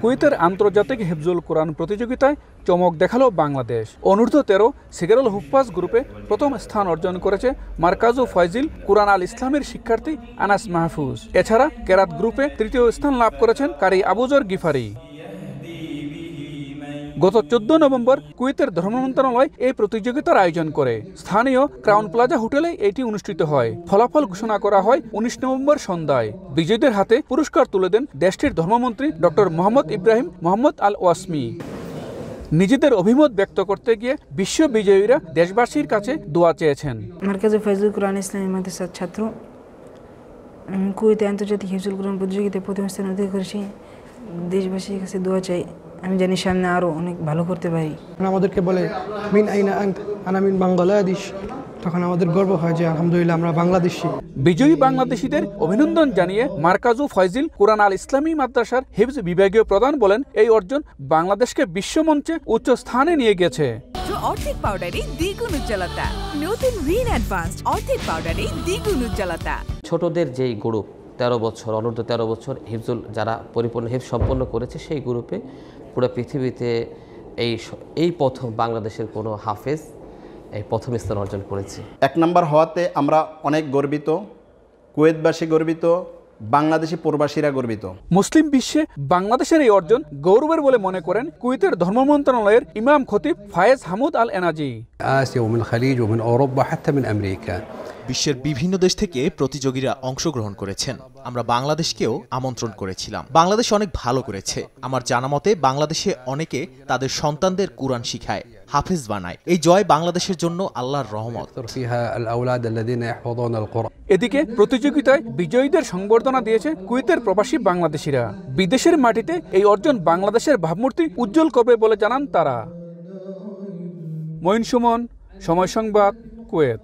কুয়েতের আন্তর্জাতিক হিফজুল কোরআন প্রতিযোগিতায় চমক দেখালো বাংলাদেশ। অনূর্ধ্ব-13 সিগারুল হুফাজ গ্রুপে প্রথম স্থান অর্জন করেছে মারকাজু ফয়জিল কুরআন আল ইসলামের শিক্ষার্থী আনাস মাহফুজ। এছাড়া কেরাত গ্রুপে তৃতীয় স্থান লাভ করেছেন কারি আবুজর গিফারি। গত 14 নভেম্বর কুয়েতের ধর্ম মন্ত্রণালয় এই প্রতিযোগিতার আয়োজন করে। স্থানীয় ক্রাউন প্লাজা হোটেলে এটি অনুষ্ঠিত হয়। ফলাফল ঘোষণা করা হয় 19 নভেম্বর সন্ধ্যায়। বিজয়ীদের হাতে পুরস্কার তুলে দেন দেশটির ধর্মমন্ত্রী ডক্টর মোহাম্মদ ইব্রাহিম মোহাম্মদ আল ওয়াসমি। নিজেদের অভিমত ব্যক্ত করতে গিয়ে বিশ্ব বিজয়ীরা দেশবাসীর কাছে দোয়া চেয়েছেন। মারকাজে ফয়জুল কোরআন ইসলামী মাদ্রাসার ছাত্র, কুয়েতে আন্তর্জাতিক হিফজুল কোরআন প্রতিযোগিতায় প্রথম স্থান অধিকার করেছি। দেশবাসীর কাছে দোয়া চাই, আমি জানি সামনে আরো অনেক ভালো করতে পারি। আমাদেরকে বলে মিন আইনা আনত, আনা মিন বাংলাদেশ, তখন আমাদের গর্ব হয় যে আলহামদুলিল্লাহ আমরা বাংলাদেশি। বিজয়ী বাংলাদেশিদের অভিনন্দন জানিয়ে মারকাজু ফয়জিল কুরআন আল ইসলামী মাদ্রাসার হিফজ বিভাগীয় প্রধান বলেন, এই অর্জন বাংলাদেশকে বিশ্বমঞ্চে উচ্চ স্থানে নিয়ে গেছে। অর্ধেক পাউডারে দ্বিগুণ উজ্জ্বলতা, নতুন রিন অ্যাডভান্সড অর্ধেক পাউডারে দ্বিগুণ উজ্জ্বলতা। ছোটদের যেই গ্রুপ 13 বছর অনূর্ধ্ব 13 বছর হিফজুল যারা পরিপূর্ণ হিফজ সম্পন্ন করেছে, সেই গ্রুপে পুরো পৃথিবীতে এই প্রথম বাংলাদেশের কোনো হাফেজ এই প্রথম স্থান অর্জন করেছে। 1 নম্বর হওয়াতে আমরা অনেক গর্বিত, কুয়েতবাসী গর্বিত, বাংলাদেশি প্রবাসীরা গর্বিত। মুসলিম বিশ্বে বাংলাদেশের এই অর্জন গৌরবের বলে মনে করেন কুয়েতের ধর্ম মন্ত্রণালয়ের ইমাম খতিব ফায়েজ হামুদ আল এনাজি। আসিয়া ওমিন খালিজ ওমিন আওরোপা হাত্তা মিন আমেরিকা। বিশ্বের বিভিন্ন দেশ থেকে প্রতিযোগীরা অংশগ্রহণ করেছেন। আমরা বাংলাদেশকেও আমন্ত্রণ করেছিলাম। বাংলাদেশ অনেক ভালো করেছে। আমার জানা মতে বাংলাদেশে অনেকে তাদের সন্তানদের কুরআন শিখায়, হাফেজ বানায়। এই জয় বাংলাদেশের জন্য আল্লাহর রহমত। এদিকে প্রতিযোগিতায় বিজয়ীদের সংবর্ধনা দিয়েছে কুয়েতের প্রবাসী বাংলাদেশিরা। বিদেশের মাটিতে এই অর্জন বাংলাদেশের ভাবমূর্তি উজ্জ্বল করবে বলে জানান তারা। মঈন সুমন, সময় সংবাদ, কুয়েত।